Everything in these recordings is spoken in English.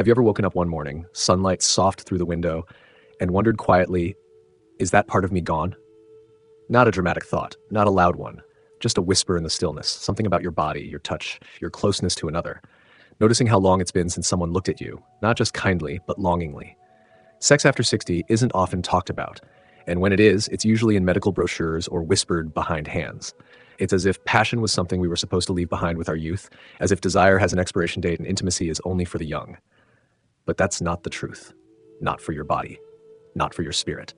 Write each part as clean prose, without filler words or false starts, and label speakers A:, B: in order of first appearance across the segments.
A: Have you ever woken up one morning, sunlight soft through the window, and wondered quietly, is that part of me gone? Not a dramatic thought, not a loud one, just a whisper in the stillness, something about your body, your touch, your closeness to another. Noticing how long it's been since someone looked at you, not just kindly, but longingly. Sex after 60 isn't often talked about, and when it is, it's usually in medical brochures or whispered behind hands. It's as if passion was something we were supposed to leave behind with our youth, as if desire has an expiration date and intimacy is only for the young. But that's not the truth. Not for your body. Not for your spirit.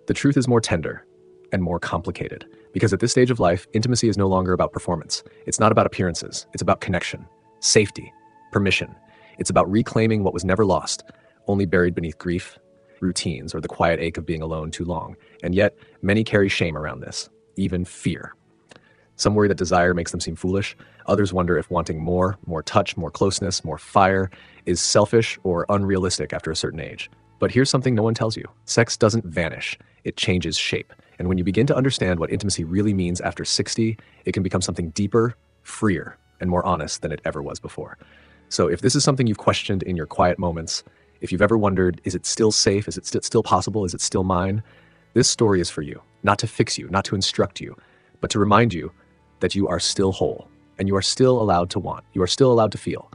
A: The truth is more tender and more complicated, because at this stage of life, intimacy is no longer about performance. It's not about appearances. It's about connection, safety, permission. It's about reclaiming what was never lost, only buried beneath grief, routines, or the quiet ache of being alone too long. And yet, many carry shame around this, even fear. Some worry that desire makes them seem foolish. Others wonder if wanting more touch, more closeness, more fire is selfish or unrealistic after a certain age. But here's something no one tells you. Sex doesn't vanish. It changes shape. And when you begin to understand what intimacy really means after 60, it can become something deeper, freer, and more honest than it ever was before. So if this is something you've questioned in your quiet moments, if you've ever wondered, is it still safe? Is it still possible? Is it still mine? This story is for you, not to fix you, not to instruct you, but to remind you that you are still whole, and you are still allowed to want. You are still allowed to feel.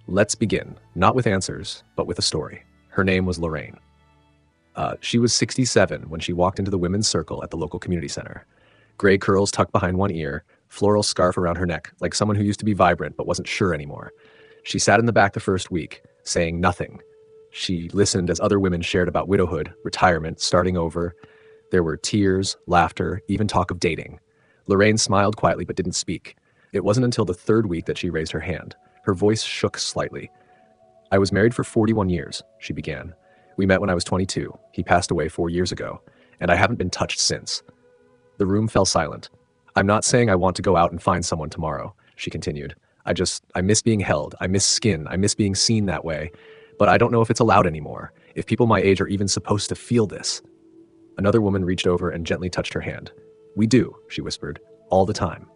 A: Let's begin, not with answers, but with a story. Her name was Lorraine. She was 67 when she walked into the women's circle at the local community center. Gray curls tucked behind one ear, floral scarf around her neck, like someone who used to be vibrant but wasn't sure anymore. She sat in the back the first week, saying nothing. She listened as other women shared about widowhood, retirement, starting over. There were tears, laughter, even talk of dating. Lorraine smiled quietly but didn't speak. It wasn't until the third week that she raised her hand. Her voice shook slightly. "I was married for 41 years, she began. "We met when I was 22. He passed away 4 years ago, and I haven't been touched since." The room fell silent. "I'm not saying I want to go out and find someone tomorrow," she continued. I miss being held. I miss skin. I miss being seen that way. But I don't know if it's allowed anymore, if people my age are even supposed to feel this." Another woman reached over and gently touched her hand. "We do," she whispered, "all the time."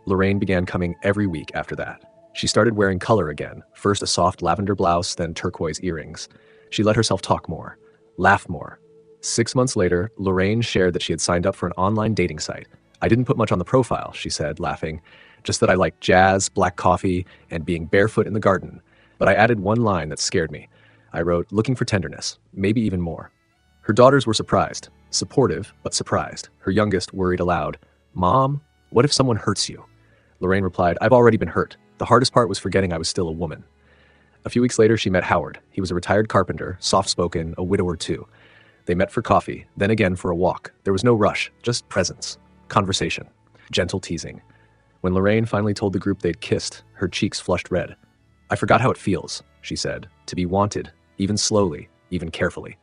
A: Lorraine began coming every week after that. She started wearing color again, first a soft lavender blouse, then turquoise earrings. She let herself talk more, laugh more. 6 months later, Lorraine shared that she had signed up for an online dating site. "I didn't put much on the profile," she said, laughing, "just that I liked jazz, black coffee, and being barefoot in the garden. But I added one line that scared me. I wrote, looking for tenderness, maybe even more." Her daughters were surprised, supportive, but surprised. Her youngest worried aloud, "Mom, what if someone hurts you?" Lorraine replied, "I've already been hurt. The hardest part was forgetting I was still a woman." A few weeks later, she met Howard. He was a retired carpenter, soft-spoken, a widower too. They met for coffee, then again for a walk. There was no rush, just presence, conversation, gentle teasing. When Lorraine finally told the group they'd kissed, her cheeks flushed red. "I forgot how it feels," she said, "to be wanted, even slowly, even carefully."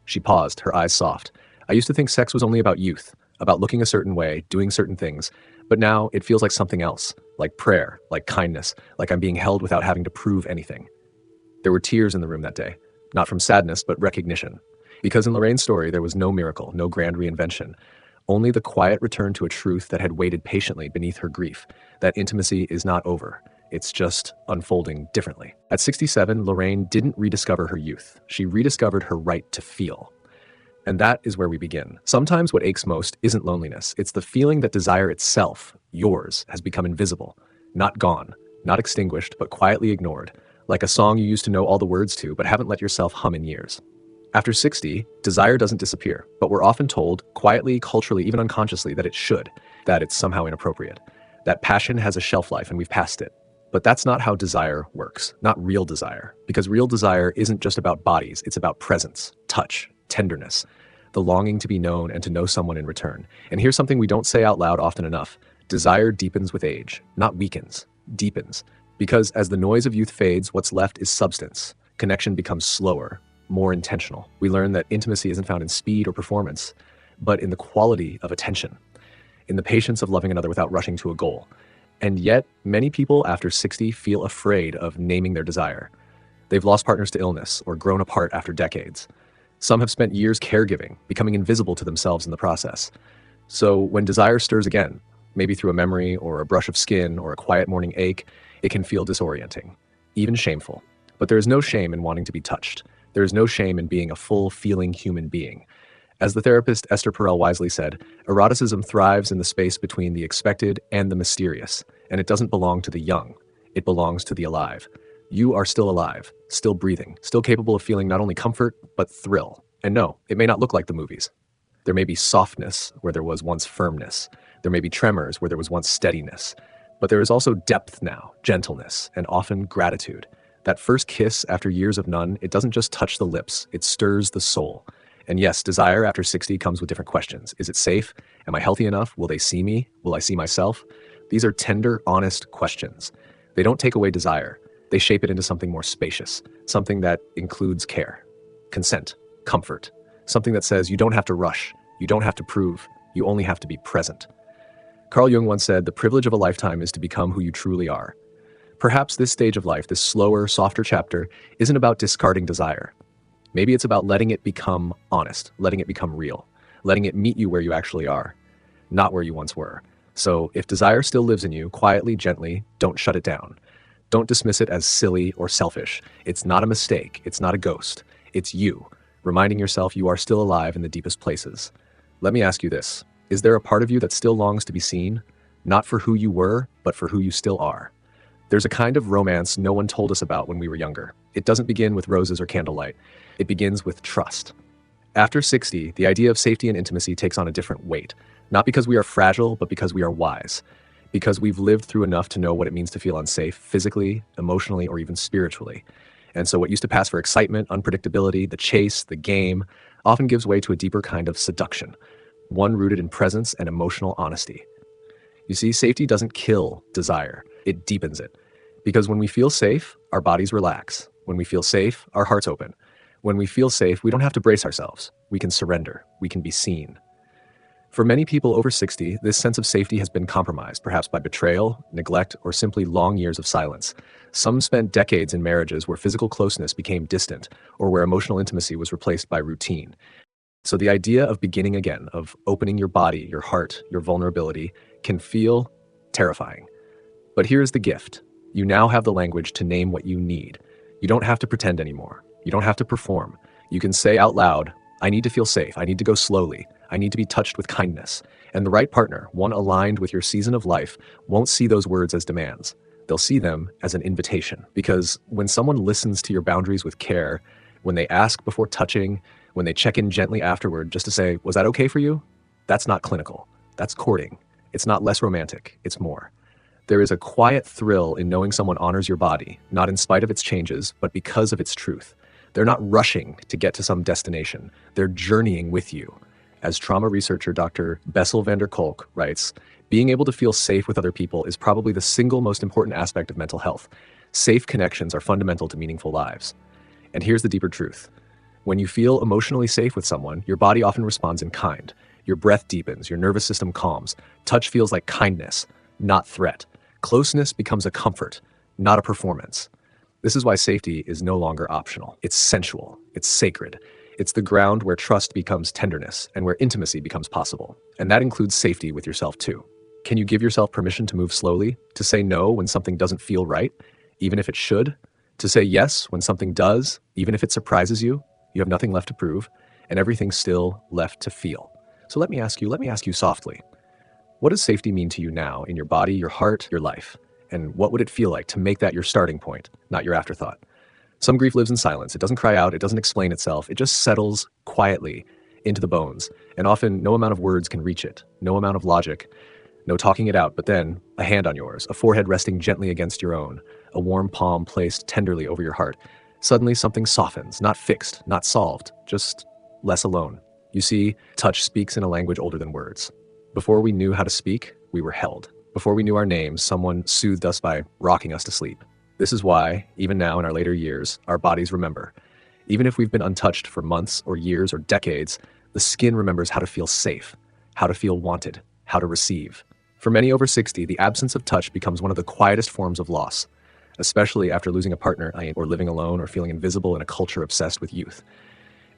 A: She paused, her eyes soft. "I used to think sex was only about youth, about looking a certain way, doing certain things, but now it feels like something else, like prayer, like kindness, like I'm being held without having to prove anything." There were tears in the room that day, not from sadness, but recognition. Because in Lorraine's story, there was no miracle, no grand reinvention, only the quiet return to a truth that had waited patiently beneath her grief, that intimacy is not over. It's just unfolding differently. At 67, Lorraine didn't rediscover her youth. She rediscovered her right to feel. And that is where we begin. Sometimes what aches most isn't loneliness. It's the feeling that desire itself, yours, has become invisible. Not gone, not extinguished, but quietly ignored. Like a song you used to know all the words to, but haven't let yourself hum in years. After 60, desire doesn't disappear, but we're often told, quietly, culturally, even unconsciously, that it should, that it's somehow inappropriate, that passion has a shelf life and we've passed it. But that's not how desire works, not real desire, because real desire isn't just about bodies, it's about presence, touch, tenderness, the longing to be known and to know someone in return. And here's something we don't say out loud often enough. Desire deepens with age, not weakens, deepens. Because as the noise of youth fades, what's left is substance. Connection becomes slower, more intentional. We learn that intimacy isn't found in speed or performance, but in the quality of attention, in the patience of loving another without rushing to a goal. And yet, many people after 60 feel afraid of naming their desire. They've lost partners to illness or grown apart after decades. Some have spent years caregiving, becoming invisible to themselves in the process. So when desire stirs again, maybe through a memory or a brush of skin or a quiet morning ache, it can feel disorienting, even shameful. But there is no shame in wanting to be touched. There is no shame in being a full, feeling human being. As the therapist Esther Perel wisely said, eroticism thrives in the space between the expected and the mysterious, and it doesn't belong to the young. It belongs to the alive. You are still alive, still breathing, still capable of feeling not only comfort, but thrill. And no, it may not look like the movies. There may be softness where there was once firmness. There may be tremors where there was once steadiness. But there is also depth now, gentleness, and often gratitude. That first kiss after years of none, it doesn't just touch the lips, it stirs the soul. And yes, desire after 60 comes with different questions. Is it safe? Am I healthy enough? Will they see me? Will I see myself? These are tender, honest questions. They don't take away desire. They shape it into something more spacious, something that includes care, consent, comfort, something that says you don't have to rush, you don't have to prove, you only have to be present. Carl Jung once said, the privilege of a lifetime is to become who you truly are. Perhaps this stage of life, this slower, softer chapter, isn't about discarding desire. Maybe it's about letting it become honest, letting it become real, letting it meet you where you actually are, not where you once were. So if desire still lives in you, quietly, gently, don't shut it down. Don't dismiss it as silly or selfish. It's not a mistake. It's not a ghost. It's you, reminding yourself you are still alive in the deepest places. Let me ask you this. Is there a part of you that still longs to be seen? Not for who you were, but for who you still are. There's a kind of romance no one told us about when we were younger. It doesn't begin with roses or candlelight. It begins with trust. After 60, the idea of safety and intimacy takes on a different weight. Not because we are fragile, but because we are wise. Because we've lived through enough to know what it means to feel unsafe, physically, emotionally, or even spiritually. And so what used to pass for excitement, unpredictability, the chase, the game, often gives way to a deeper kind of seduction, one rooted in presence and emotional honesty. You see, safety doesn't kill desire, it deepens it. Because when we feel safe, our bodies relax. When we feel safe, our hearts open. When we feel safe, we don't have to brace ourselves. We can surrender. We can be seen. For many people over 60, this sense of safety has been compromised, perhaps by betrayal, neglect, or simply long years of silence. Some spent decades in marriages where physical closeness became distant, or where emotional intimacy was replaced by routine. So the idea of beginning again, of opening your body, your heart, your vulnerability, can feel terrifying. But here's the gift. You now have the language to name what you need. You don't have to pretend anymore. You don't have to perform. You can say out loud, I need to feel safe. I need to go slowly. I need to be touched with kindness. And the right partner, one aligned with your season of life, won't see those words as demands. They'll see them as an invitation. Because when someone listens to your boundaries with care, when they ask before touching, when they check in gently afterward just to say, was that okay for you? That's not clinical. That's courting. It's not less romantic. It's more. There is a quiet thrill in knowing someone honors your body, not in spite of its changes, but because of its truth. They're not rushing to get to some destination. They're journeying with you. As trauma researcher Dr. Bessel van der Kolk writes, being able to feel safe with other people is probably the single most important aspect of mental health. Safe connections are fundamental to meaningful lives. And here's the deeper truth. When you feel emotionally safe with someone, your body often responds in kind. Your breath deepens, your nervous system calms. Touch feels like kindness, not threat. Closeness becomes a comfort, not a performance. This is why safety is no longer optional. It's sensual. It's sacred. It's the ground where trust becomes tenderness and where intimacy becomes possible. And that includes safety with yourself too. Can you give yourself permission to move slowly, to say no when something doesn't feel right, even if it should, to say yes when something does, even if it surprises you? You have nothing left to prove, and everything still left to feel. So let me ask you softly, what does safety mean to you now in your body, your heart, your life? And what would it feel like to make that your starting point, not your afterthought? Some grief lives in silence. It doesn't cry out. It doesn't explain itself. It just settles quietly into the bones. And often no amount of words can reach it. No amount of logic. No talking it out. But then a hand on yours, a forehead resting gently against your own, a warm palm placed tenderly over your heart. Suddenly something softens, not fixed, not solved, just less alone. You see, touch speaks in a language older than words. Before we knew how to speak, we were held. Before we knew our names, someone soothed us by rocking us to sleep. This is why, even now in our later years, our bodies remember. Even if we've been untouched for months or years or decades, the skin remembers how to feel safe, how to feel wanted, how to receive. For many over 60, the absence of touch becomes one of the quietest forms of loss, especially after losing a partner or living alone or feeling invisible in a culture obsessed with youth.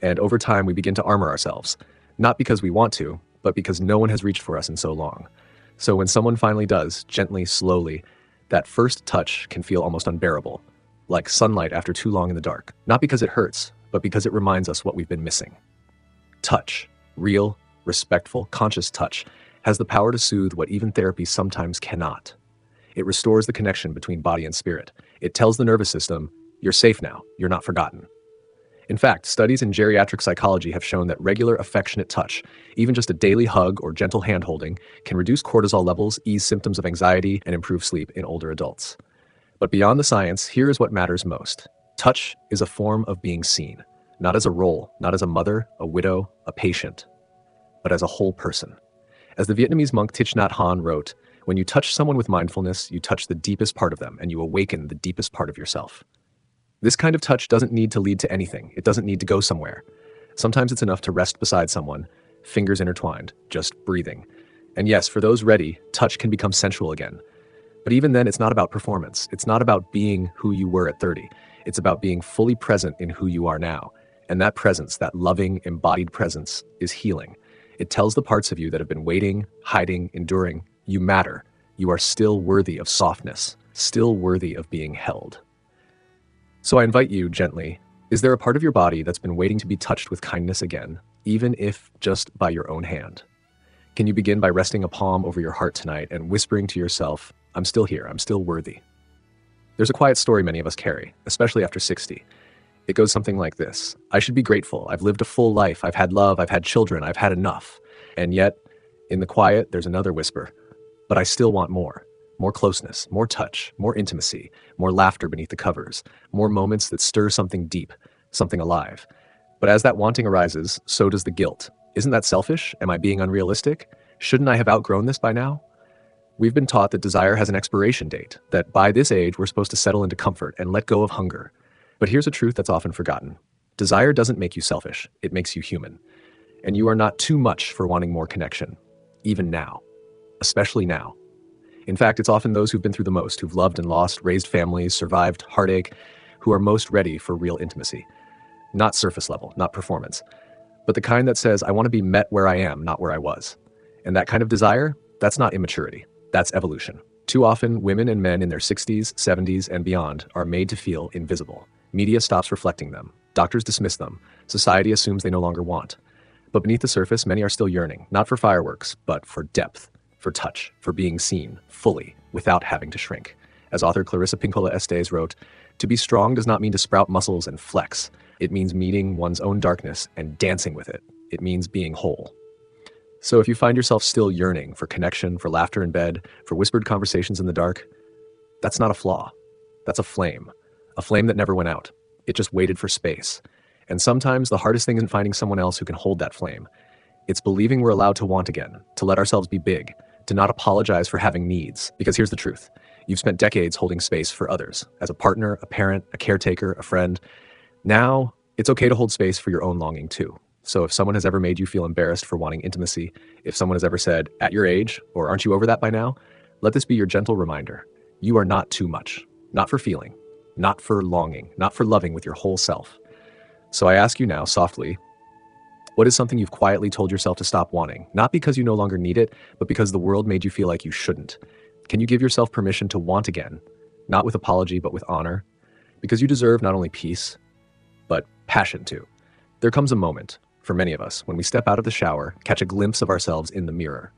A: And over time, we begin to armor ourselves, not because we want to, but because no one has reached for us in so long. So when someone finally does, gently, slowly, that first touch can feel almost unbearable, like sunlight after too long in the dark, not because it hurts, but because it reminds us what we've been missing. Touch, real, respectful, conscious touch, has the power to soothe what even therapy sometimes cannot. It restores the connection between body and spirit. It tells the nervous system, you're safe now, you're not forgotten. In fact, studies in geriatric psychology have shown that regular affectionate touch, even just a daily hug or gentle hand-holding, can reduce cortisol levels, ease symptoms of anxiety, and improve sleep in older adults. But beyond the science, here is what matters most. Touch is a form of being seen, not as a role, not as a mother, a widow, a patient, but as a whole person. As the Vietnamese monk Thich Nhat Hanh wrote, when you touch someone with mindfulness, you touch the deepest part of them and you awaken the deepest part of yourself. This kind of touch doesn't need to lead to anything. It doesn't need to go somewhere. Sometimes it's enough to rest beside someone, fingers intertwined, just breathing. And yes, for those ready, touch can become sensual again. But even then, it's not about performance. It's not about being who you were at 30. It's about being fully present in who you are now. And that presence, that loving, embodied presence, is healing. It tells the parts of you that have been waiting, hiding, enduring, you matter. You are still worthy of softness, still worthy of being held. So I invite you gently, is there a part of your body that's been waiting to be touched with kindness again, even if just by your own hand? Can you begin by resting a palm over your heart tonight and whispering to yourself, I'm still here, I'm still worthy? There's a quiet story many of us carry, especially after 60. It goes something like this. I should be grateful. I've lived a full life. I've had love. I've had children. I've had enough. And yet, in the quiet, there's another whisper. But I still want more. More closeness, more touch, more intimacy, more laughter beneath the covers, more moments that stir something deep, something alive. But as that wanting arises, so does the guilt. Isn't that selfish? Am I being unrealistic? Shouldn't I have outgrown this by now? We've been taught that desire has an expiration date, that by this age we're supposed to settle into comfort and let go of hunger. But here's a truth that's often forgotten. Desire doesn't make you selfish, it makes you human. And you are not too much for wanting more connection, even now, especially now. In fact, it's often those who've been through the most, who've loved and lost, raised families, survived heartache, who are most ready for real intimacy. Not surface level, not performance, but the kind that says, I want to be met where I am, not where I was. And that kind of desire, that's not immaturity, that's evolution. Too often, women and men in their 60s, 70s, and beyond are made to feel invisible. Media stops reflecting them. Doctors dismiss them. Society assumes they no longer want. But beneath the surface, many are still yearning, not for fireworks, but for depth, for touch, for being seen, fully, without having to shrink. As author Clarissa Pinkola Estes wrote, to be strong does not mean to sprout muscles and flex. It means meeting one's own darkness and dancing with it. It means being whole. So if you find yourself still yearning for connection, for laughter in bed, for whispered conversations in the dark, that's not a flaw. That's a flame that never went out. It just waited for space. And sometimes the hardest thing isn't finding someone else who can hold that flame. It's believing we're allowed to want again, to let ourselves be big, to not apologize for having needs. Because here's the truth. You've spent decades holding space for others, as a partner, a parent, a caretaker, a friend. Now, it's okay to hold space for your own longing too. So if someone has ever made you feel embarrassed for wanting intimacy, if someone has ever said, at your age, or aren't you over that by now, let this be your gentle reminder. You are not too much, not for feeling, not for longing, not for loving with your whole self. So I ask you now, softly, what is something you've quietly told yourself to stop wanting? Not because you no longer need it, but because the world made you feel like you shouldn't. Can you give yourself permission to want again? Not with apology, but with honor? Because you deserve not only peace, but passion too. There comes a moment, for many of us, when we step out of the shower, catch a glimpse of ourselves in the mirror,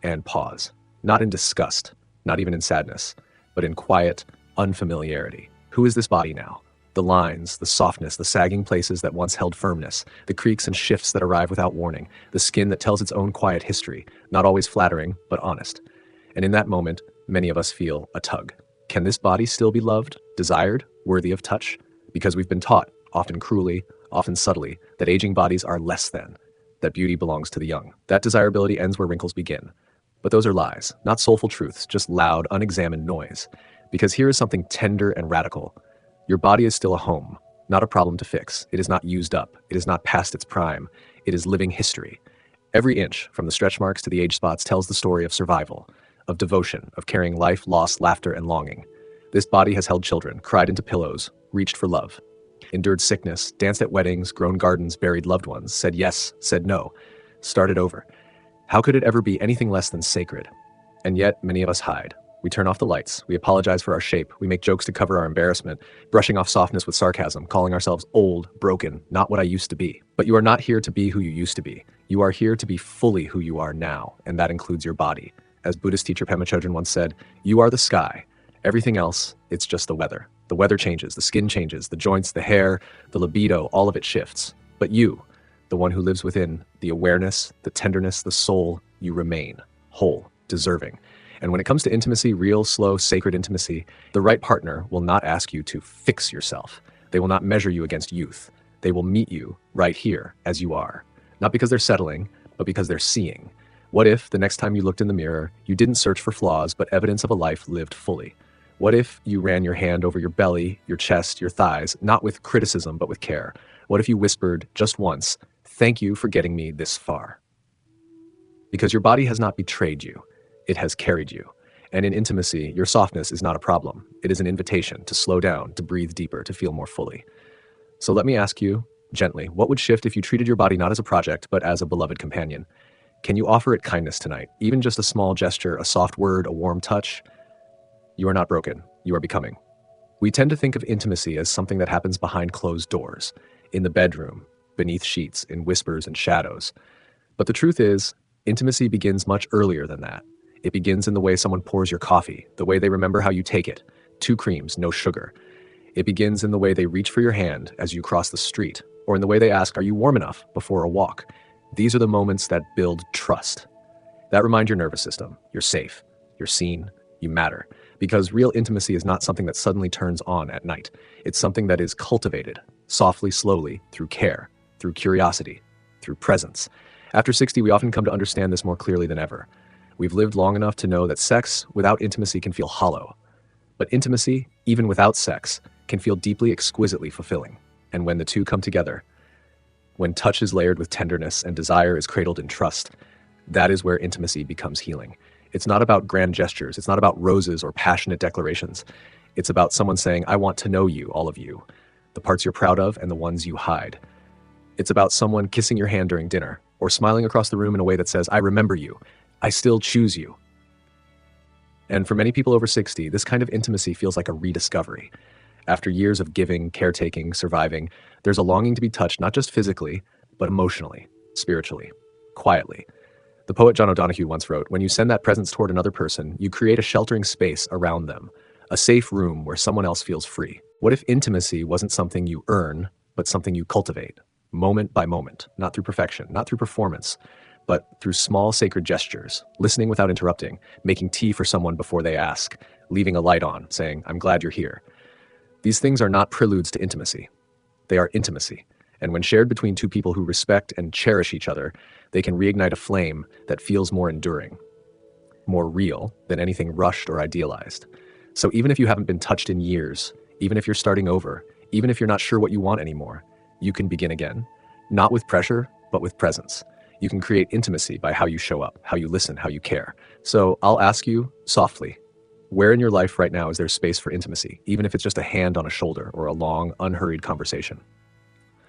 A: and pause. Not in disgust, not even in sadness, but in quiet unfamiliarity. Who is this body now? The lines, the softness, the sagging places that once held firmness, the creaks and shifts that arrive without warning, the skin that tells its own quiet history, not always flattering, but honest. And in that moment, many of us feel a tug. Can this body still be loved, desired, worthy of touch? Because we've been taught, often cruelly, often subtly, that aging bodies are less than, that beauty belongs to the young. That desirability ends where wrinkles begin. But those are lies, not soulful truths, just loud, unexamined noise. Because here is something tender and radical. Your body is still a home, not a problem to fix. It is not used up. It is not past its prime. It is living history. Every inch, from the stretch marks to the age spots, tells the story of survival, of devotion, of carrying life, loss, laughter, and longing. This body has held children, cried into pillows, reached for love, endured sickness, danced at weddings, grown gardens, buried loved ones, said yes, said no, started over. How could it ever be anything less than sacred? And yet, many of us hide. We turn off the lights. We apologize for our shape. We make jokes to cover our embarrassment, brushing off softness with sarcasm, calling ourselves old, broken, not what I used to be. But you are not here to be who you used to be. You are here to be fully who you are now, and that includes your body. As Buddhist teacher Pema Chodron once said, you are the sky. Everything else, it's just the weather. The weather changes, the skin changes, the joints, the hair, the libido, all of it shifts. But you, the one who lives within, the awareness, the tenderness, the soul, you remain whole, deserving. And when it comes to intimacy, real, slow, sacred intimacy, the right partner will not ask you to fix yourself. They will not measure you against youth. They will meet you right here as you are. Not because they're settling, but because they're seeing. What if the next time you looked in the mirror, you didn't search for flaws, but evidence of a life lived fully? What if you ran your hand over your belly, your chest, your thighs, not with criticism, but with care? What if you whispered just once, "Thank you for getting me this far"? Because your body has not betrayed you. It has carried you. And in intimacy, your softness is not a problem. It is an invitation to slow down, to breathe deeper, to feel more fully. So let me ask you, gently, what would shift if you treated your body not as a project, but as a beloved companion? Can you offer it kindness tonight? Even just a small gesture, a soft word, a warm touch? You are not broken. You are becoming. We tend to think of intimacy as something that happens behind closed doors, in the bedroom, beneath sheets, in whispers and shadows. But the truth is, intimacy begins much earlier than that. It begins in the way someone pours your coffee, the way they remember how you take it, 2 creams, no sugar. It begins in the way they reach for your hand as you cross the street, or in the way they ask, "Are you warm enough?" before a walk. These are the moments that build trust. That remind your nervous system, you're safe, you're seen, you matter. Because real intimacy is not something that suddenly turns on at night. It's something that is cultivated, softly, slowly, through care, through curiosity, through presence. After 60, we often come to understand this more clearly than ever. We've lived long enough to know that sex without intimacy can feel hollow. But intimacy, even without sex, can feel deeply, exquisitely fulfilling. And when the two come together, when touch is layered with tenderness and desire is cradled in trust, that is where intimacy becomes healing. It's not about grand gestures. It's not about roses or passionate declarations. It's about someone saying, "I want to know you, all of you, the parts you're proud of and the ones you hide." It's about someone kissing your hand during dinner or smiling across the room in a way that says, "I remember you. I still choose you." And for many people over 60, this kind of intimacy feels like a rediscovery. After years of giving, caretaking, surviving, there's a longing to be touched not just physically, but emotionally, spiritually, quietly. The poet John O'Donohue once wrote, "When you send that presence toward another person, you create a sheltering space around them, a safe room where someone else feels free." What if intimacy wasn't something you earn, but something you cultivate, moment by moment, not through perfection, not through performance, but through small sacred gestures, listening without interrupting, making tea for someone before they ask, leaving a light on, saying, "I'm glad you're here." These things are not preludes to intimacy. They are intimacy. And when shared between two people who respect and cherish each other, they can reignite a flame that feels more enduring, more real than anything rushed or idealized. So even if you haven't been touched in years, even if you're starting over, even if you're not sure what you want anymore, you can begin again, not with pressure, but with presence. You can create intimacy by how you show up, how you listen, how you care. So I'll ask you softly, where in your life right now is there space for intimacy, even if it's just a hand on a shoulder or a long, unhurried conversation?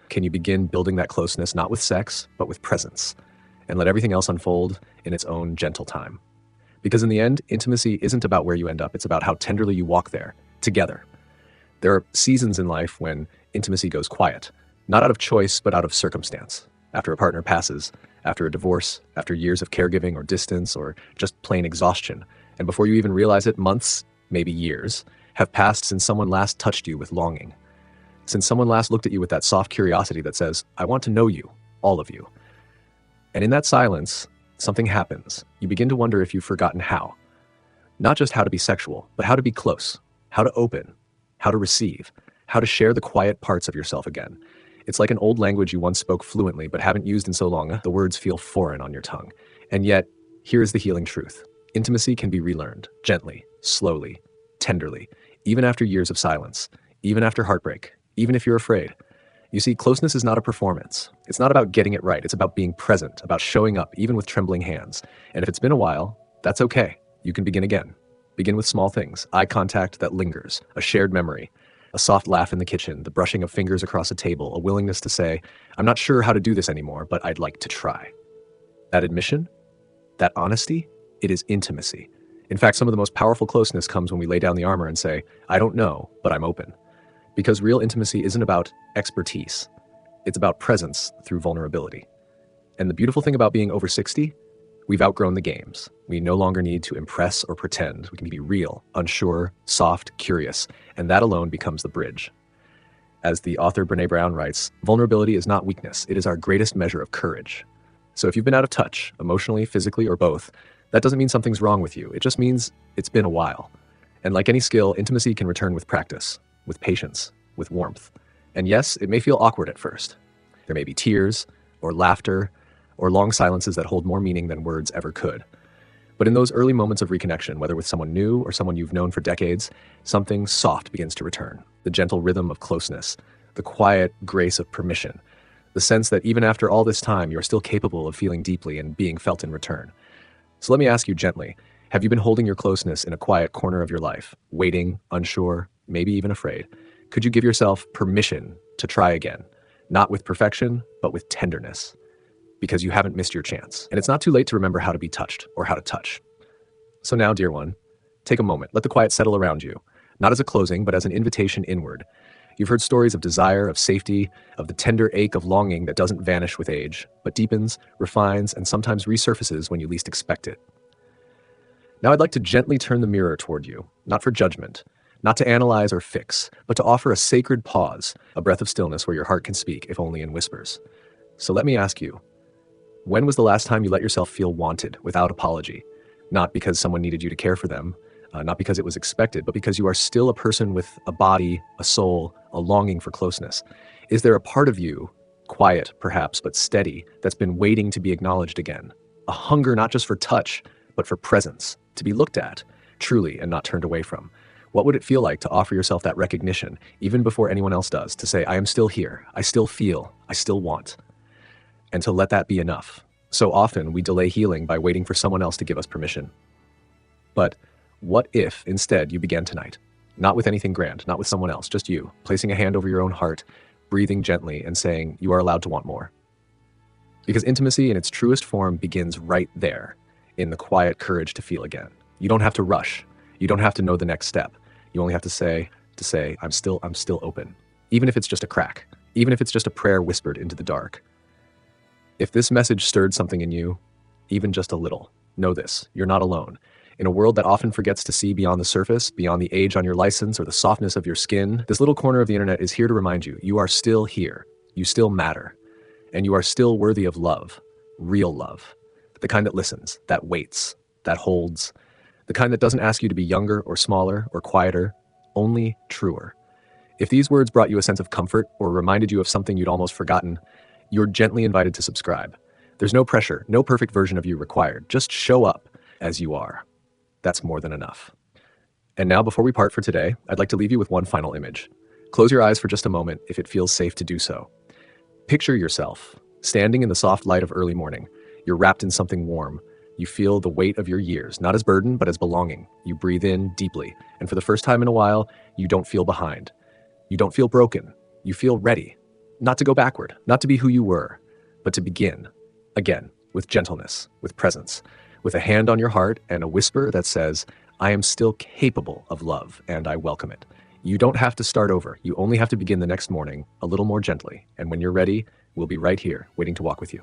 A: Can you begin building that closeness, not with sex, but with presence, and let everything else unfold in its own gentle time? Because in the end, intimacy isn't about where you end up, it's about how tenderly you walk there, together. There are seasons in life when intimacy goes quiet, not out of choice, but out of circumstance. After a partner passes, after a divorce, after years of caregiving or distance or just plain exhaustion. And before you even realize it, months, maybe years, have passed since someone last touched you with longing. Since someone last looked at you with that soft curiosity that says, "I want to know you, all of you." And in that silence, something happens. You begin to wonder if you've forgotten how. Not just how to be sexual, but how to be close, how to open, how to receive, how to share the quiet parts of yourself again. It's like an old language you once spoke fluently but haven't used in so long, the words feel foreign on your tongue. And yet, here is the healing truth. Intimacy can be relearned, gently, slowly, tenderly, even after years of silence, even after heartbreak, even if you're afraid. You see, closeness is not a performance. It's not about getting it right. It's about being present, about showing up, even with trembling hands. And if it's been a while, that's okay. You can begin again. Begin with small things, eye contact that lingers, a shared memory, a soft laugh in the kitchen, the brushing of fingers across a table, a willingness to say, "I'm not sure how to do this anymore, but I'd like to try." That admission, that honesty, it is intimacy. In fact, some of the most powerful closeness comes when we lay down the armor and say, I don't know, but I'm open. Because real intimacy isn't about expertise. It's about presence through vulnerability. And the beautiful thing about being over 60, we've outgrown the games. We no longer need to impress or pretend. We can be real, unsure, soft, curious, and that alone becomes the bridge. As the author Brené Brown writes, vulnerability is not weakness. It is our greatest measure of courage. So if you've been out of touch, emotionally, physically, or both, that doesn't mean something's wrong with you. It just means it's been a while. And like any skill, intimacy can return with practice, with patience, with warmth. And yes, it may feel awkward at first. There may be tears, or laughter, or long silences that hold more meaning than words ever could. But in those early moments of reconnection, whether with someone new or someone you've known for decades, something soft begins to return. The gentle rhythm of closeness, the quiet grace of permission, the sense that even after all this time, you're still capable of feeling deeply and being felt in return. So let me ask you gently, have you been holding your closeness in a quiet corner of your life, waiting, unsure, maybe even afraid? Could you give yourself permission to try again, not with perfection, but with tenderness? Because you haven't missed your chance. And it's not too late to remember how to be touched or how to touch. So now, dear one, take a moment. Let the quiet settle around you, not as a closing, but as an invitation inward. You've heard stories of desire, of safety, of the tender ache of longing that doesn't vanish with age, but deepens, refines, and sometimes resurfaces when you least expect it. Now I'd like to gently turn the mirror toward you, not for judgment, not to analyze or fix, but to offer a sacred pause, a breath of stillness where your heart can speak, if only in whispers. So let me ask you, when was the last time you let yourself feel wanted without apology? Not because someone needed you to care for them, not because it was expected, but because you are still a person with a body, a soul, a longing for closeness. Is there a part of you, quiet perhaps, but steady, that's been waiting to be acknowledged again? A hunger not just for touch, but for presence, to be looked at, truly, and not turned away from. What would it feel like to offer yourself that recognition, even before anyone else does, to say, I am still here, I still feel, I still want, and to let that be enough? So often we delay healing by waiting for someone else to give us permission. But what if instead you began tonight? Not with anything grand, not with someone else, just you, placing a hand over your own heart, breathing gently and saying, you are allowed to want more. Because intimacy in its truest form begins right there, in the quiet courage to feel again. You don't have to rush. You don't have to know the next step. You only have to say, I'm still open. Even if it's just a crack, even if it's just a prayer whispered into the dark. If this message stirred something in you, even just a little, know this, you're not alone. In a world that often forgets to see beyond the surface, beyond the age on your license or the softness of your skin, this little corner of the internet is here to remind you, you are still here, you still matter, and you are still worthy of love, real love, the kind that listens, that waits, that holds, the kind that doesn't ask you to be younger or smaller or quieter, only truer. If these words brought you a sense of comfort or reminded you of something you'd almost forgotten, you're gently invited to subscribe. There's no pressure, no perfect version of you required. Just show up as you are. That's more than enough. And now, before we part for today, I'd like to leave you with one final image. Close your eyes for just a moment if it feels safe to do so. Picture yourself standing in the soft light of early morning. You're wrapped in something warm. You feel the weight of your years, not as burden, but as belonging. You breathe in deeply. And for the first time in a while, you don't feel behind. You don't feel broken. You feel ready. Not to go backward, not to be who you were, but to begin again with gentleness, with presence, with a hand on your heart and a whisper that says, I am still capable of love and I welcome it. You don't have to start over. You only have to begin the next morning a little more gently. And when you're ready, we'll be right here waiting to walk with you.